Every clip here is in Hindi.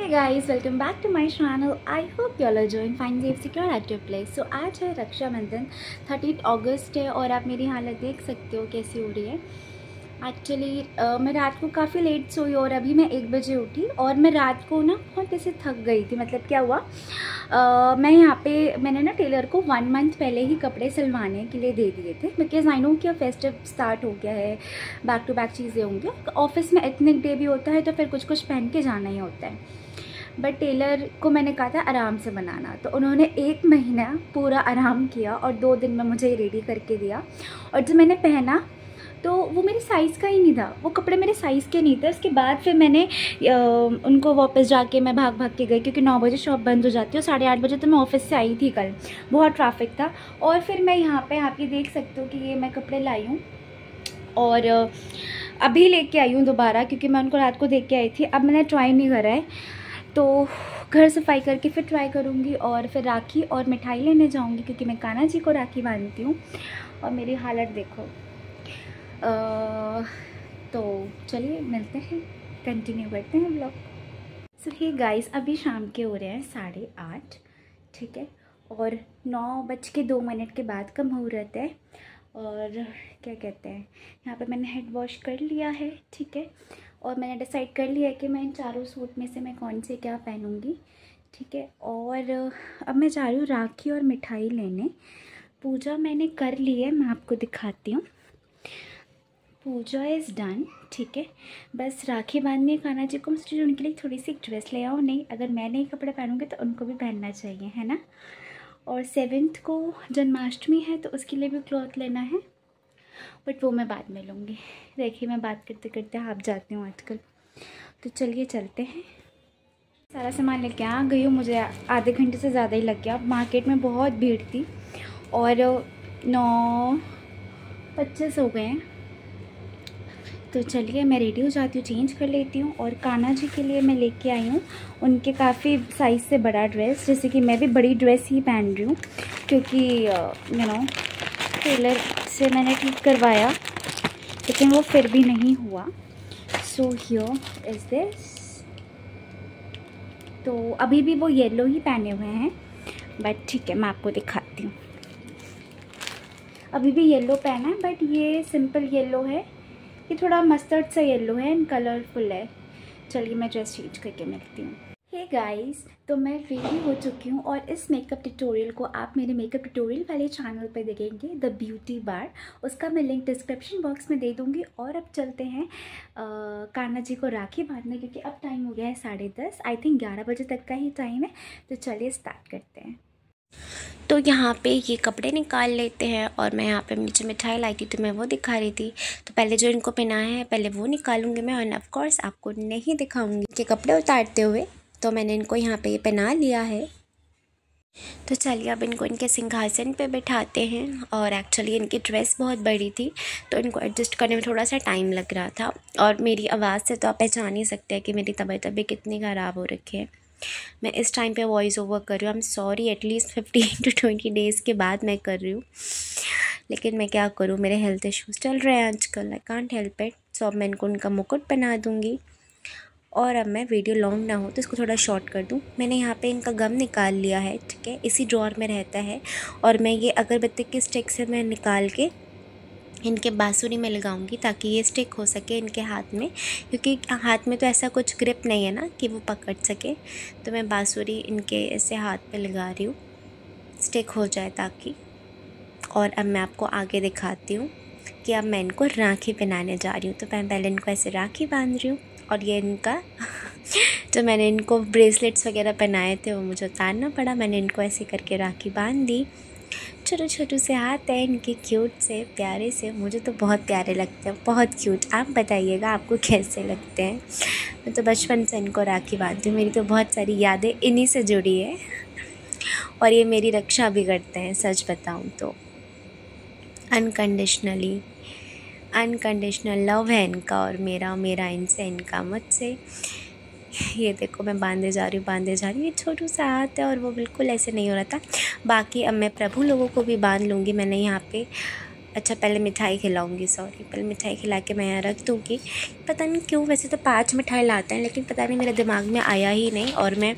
Hey guys, welcome back to my channel. I hope you all are doing fine, safe, secure at your place. So आज है रक्षाबंधन, 30 अगस्त है और आप मेरी हालत देख सकते हो कैसी हो रही है। एक्चुअली मैं रात को काफ़ी लेट सोई और अभी मैं 1 बजे उठी और मैं रात को ना बहुत ऐसे थक गई थी। मतलब क्या हुआ, मैं यहाँ पे मैंने ना टेलर को 1 मंथ पहले ही कपड़े सिलवाने के लिए दे दिए थे, बिकॉज आई नो कि अब फेस्टिव स्टार्ट हो गया है, बैक टू बैक चीज़ें होंगी। ऑफिस में एथनिक डे भी होता है तो फिर कुछ कुछ पहन के जाना ही होता है। बट टेलर को मैंने कहा था आराम से बनाना, तो उन्होंने 1 महीना पूरा आराम किया और 2 दिन में मुझे रेडी करके दिया। और जब मैंने पहना तो वो मेरे साइज़ का ही नहीं था, वो कपड़े मेरे साइज़ के नहीं थे। उसके बाद फिर मैंने उनको वापस जाके मैं भाग भाग के गई, क्योंकि 9 बजे शॉप बंद हो जाती है और 8:30 बजे तो मैं ऑफिस से आई थी। कल बहुत ट्रैफिक था और फिर मैं यहाँ पे आप ये देख सकते हो कि ये मैं कपड़े लाई हूँ और अभी लेके आई हूँ दोबारा, क्योंकि मैं उनको रात को देख के आई थी। अब मैंने ट्राई नहीं करा है, तो घर सफाई करके फिर ट्राई करूँगी और फिर राखी और मिठाई लेने जाऊँगी, क्योंकि मैं कान्हा जी को राखी बांधती हूँ। और मेरी हालत देखो। तो चलिए मिलते हैं, कंटिन्यू करते हैं व्लॉग। सो हे गाइस, अभी शाम के हो रहे हैं 8:30, ठीक है, और 9:02 के बाद का मुहूर्त है। और क्या कहते हैं, यहाँ पे मैंने हेड वॉश कर लिया है, ठीक है, और मैंने डिसाइड कर लिया है कि मैं इन चारों सूट में से मैं कौन से क्या पहनूंगी, ठीक है। और अब मैं जा रही हूँ राखी और मिठाई लेने। पूजा मैंने कर ली है, मैं आपको दिखाती हूँ। पूजा इज़ डन, ठीक है। बस राखी बांधनी है कान्हा जी को, मुझे उनके लिए थोड़ी सी ड्रेस ले आओ। नहीं, अगर मैं नहीं कपड़े पहनूंगी तो उनको भी पहनना चाहिए, है ना। और 7th को जन्माष्टमी है तो उसके लिए भी क्लॉथ लेना है, बट वो मैं बाद में लूँगी। देखिए मैं बात करते करते हाफ जाती हूँ आजकल, तो चलिए चलते हैं। सारा सामान लेके आ गई हूँ, मुझे आधे घंटे से ज़्यादा ही लग गया। मार्केट में बहुत भीड़ थी और 9:25 हो गए हैं। तो चलिए मैं रेडी हो जाती हूँ, चेंज कर लेती हूँ। और कान्हा जी के लिए मैं लेके आई हूँ उनके काफ़ी साइज़ से बड़ा ड्रेस, जैसे कि मैं भी बड़ी ड्रेस ही पहन रही हूँ, क्योंकि यू नो टेलर से मैंने ठीक करवाया लेकिन वो फिर भी नहीं हुआ। So here is this. तो अभी भी वो येलो ही पहने हुए हैं, बट ठीक है मैं आपको दिखाती हूँ। अभी भी येलो पहना है, बट ये सिंपल येलो है, ये थोड़ा मस्टर्ड सा येलो है एंड कलरफुल है। चलिए मैं ड्रेस चेंज करके मिलती हूँ। हे गाइस, तो मैं रेडी हो चुकी हूँ और इस मेकअप ट्यूटोरियल को आप मेरे मेकअप ट्यूटोरियल वाले चैनल पे देखेंगे, द ब्यूटी बार। उसका मैं लिंक डिस्क्रिप्शन बॉक्स में दे दूँगी। और अब चलते हैं कान्हा जी को राखी बांधने, क्योंकि अब टाइम हो गया है 10:30, आई थिंक 11 बजे तक का ही टाइम है। तो चलिए स्टार्ट करते हैं। तो यहाँ पे ये कपड़े निकाल लेते हैं और मैं यहाँ पे नीचे मिठाई लाई थी तो मैं वो दिखा रही थी। तो पहले जो इनको पहनाया है पहले वो निकालूंगी मैं, और ऑफ कोर्स आपको नहीं दिखाऊंगी कि कपड़े उतारते हुए। तो मैंने इनको यहाँ पे ये पहना लिया है। तो चलिए अब इनको इनके सिंहासन पे बैठाते हैं। और एक्चुअली इनकी ड्रेस बहुत बड़ी थी तो इनको एडजस्ट करने में थोड़ा सा टाइम लग रहा था। और मेरी आवाज़ से तो आप पहचान ही सकते हैं कि मेरी तबीयत अभी कितनी ख़राब हो रखी है। मैं इस टाइम पे वॉइस ओवर कर रही हूँ, I am sorry, at least 15 to 20 days के बाद मैं कर रही हूँ, लेकिन मैं क्या करूँ, मेरे हेल्थ इश्यूज़ चल रहे हैं आजकल, आई कांट हेल्प इट। सो अब मैं इनको उनका मुकुट पहना दूँगी। और अब मैं वीडियो लॉन्ग ना हो तो इसको थोड़ा शॉर्ट कर दूँ। मैंने यहाँ पे इनका गम निकाल लिया है, ठीक है, इसी ड्रॉर में रहता है। और मैं ये अगरबत्ती की स्टिक से मैं निकाल के इनके बांसुरी में लगाऊंगी ताकि ये स्टिक हो सके इनके हाथ में, क्योंकि हाथ में तो ऐसा कुछ ग्रिप नहीं है ना कि वो पकड़ सके। तो मैं बांसुरी इनके ऐसे हाथ पे लगा रही हूँ, स्टिक हो जाए ताकि। और अब मैं आपको आगे दिखाती हूँ कि अब मैं इनको राखी पहनाने जा रही हूँ। तो मैं पहले इनको ऐसे राखी बांध रही हूँ और ये इनका जो मैंने इनको ब्रेसलेट्स वगैरह पहनाए थे वो मुझे उतारना पड़ा। मैंने इनको ऐसे करके राखी बांध दी। छोटे छोटे से हाथ हैं इनके, क्यूट से, प्यारे से, मुझे तो बहुत प्यारे लगते हैं, बहुत क्यूट। आप बताइएगा आपको कैसे लगते हैं। मैं तो बचपन से इनको राखी बांधती हूँ, मेरी तो बहुत सारी यादें इन्हीं से जुड़ी है। और ये मेरी रक्षा भी करते हैं, सच बताऊँ तो अनकंडीशनली, अनकंडीशनल लव है इनका और मेरा इनसे, इनका मुझसे। ये देखो मैं बांधे जा रही हूँ। ये छोटू सा हाथ है और वो बिल्कुल ऐसे नहीं हो रहा था। बाकी अब मैं प्रभु लोगों को भी बांध लूँगी। मैंने यहाँ पे अच्छा पहले मिठाई खिलाऊंगी, सॉरी, पहले मिठाई खिला के मैं यहाँ रख दूँगी। पता नहीं क्यों, वैसे तो 5 मिठाई लाते हैं, लेकिन पता नहीं मेरे दिमाग में आया ही नहीं, और मैं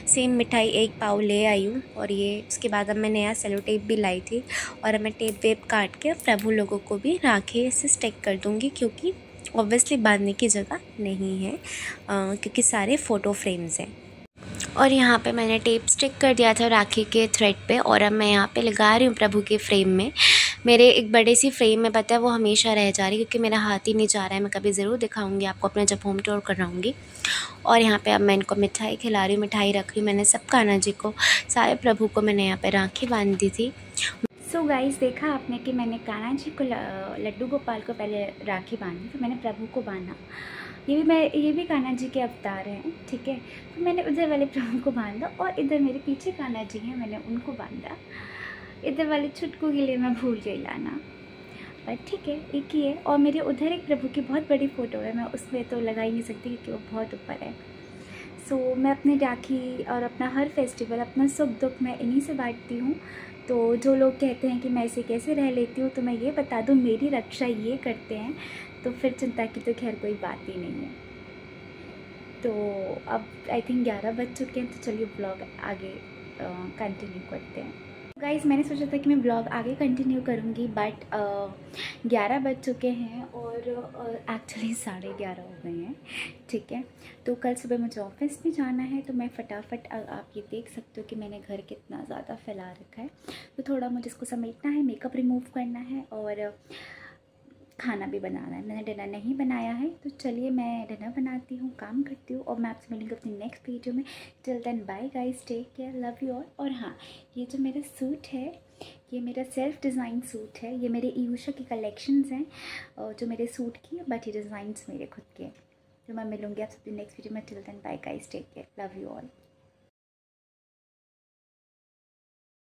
सेम मिठाई 1 पाव ले आई हूँ। और ये उसके बाद अब मैं नया सेलो टेप भी लाई थी, और अब मैं टेप वेप काट के प्रभु लोगों को भी राखी से स्टिक कर दूँगी, क्योंकि ऑब्वियसली बांधने की जगह नहीं है, क्योंकि सारे फ़ोटो फ्रेम्स हैं। और यहाँ पे मैंने टेप स्टिक कर दिया था राखी के थ्रेड पे, और अब मैं यहाँ पे लगा रही हूँ प्रभु के फ्रेम में। मेरे एक बड़े सी फ्रेम में, पता है, वो हमेशा रह जा रही है, क्योंकि मेरा हाथ ही नहीं जा रहा है। मैं कभी ज़रूर दिखाऊंगी आपको अपना जब होम टूर कराऊंगी। और यहाँ पे अब मैं इनको मिठाई खिला रही हूँ, मिठाई रख रही हूँ मैंने सब कान्हा जी को, सारे प्रभु को मैंने यहाँ पे राखी बांध दी थी। सो गाइस, देखा आपने कि मैंने कान्हा जी को, लड्डू गोपाल को पहले राखी बांधी, फिर मैंने प्रभु को बांधा। ये भी कान्हा जी के अवतार हैं, ठीक है। तो मैंने उधर वाले प्रभु को बांधा, और इधर मेरे पीछे कान्हा जी हैं, मैंने उनको बांधा। इधर वाले छुटकू के लिए मैं भूल गई लाना, पर ठीक है, एक ही है। और मेरे उधर एक प्रभु की बहुत बड़ी फ़ोटो है, मैं उसमें तो लगा ही नहीं सकती क्योंकि वो बहुत ऊपर है। सो मैं अपनी राखी और अपना हर फेस्टिवल, अपना सुख दुख मैं इन्हीं से बांटती हूँ। तो जो लोग कहते हैं कि मैं इसे कैसे रह लेती हूँ, तो मैं ये बता दूँ, मेरी रक्षा ये करते हैं, तो फिर चिंता की तो खैर कोई बात ही नहीं है। तो अब आई थिंक 11 बज चुके हैं, तो चलिए ब्लॉग आगे कंटिन्यू करते हैं। गाइस, मैंने सोचा था कि मैं ब्लॉग आगे कंटिन्यू करूँगी, बट 11 बज चुके हैं, और एक्चुअली 11:30 हो गए हैं, ठीक है। तो कल सुबह मुझे ऑफिस भी जाना है, तो मैं फटाफट, आप ये देख सकते हो कि मैंने घर कितना ज़्यादा फैला रखा है, तो थोड़ा मुझे इसको समेटना है, मेकअप रिमूव करना है, और खाना भी बनाना है। मैंने डिनर नहीं बनाया है, तो चलिए मैं डिनर बनाती हूँ, काम करती हूँ, और मैं आपसे मिलूँगी अपनी नेक्स्ट वीडियो में। Till then bye guys, take care, love you all. और हाँ, ये जो मेरा सूट है, ये मेरा सेल्फ डिज़ाइन सूट है, ये मेरे यूशा की कलेक्शंस हैं, जो मेरे सूट की है, बट ये डिज़ाइंस मेरे खुद के। तो मैं मिलूँगी आपसे अपनी नेक्स्ट वीडियो में। Till then bye guys, take care, love you all.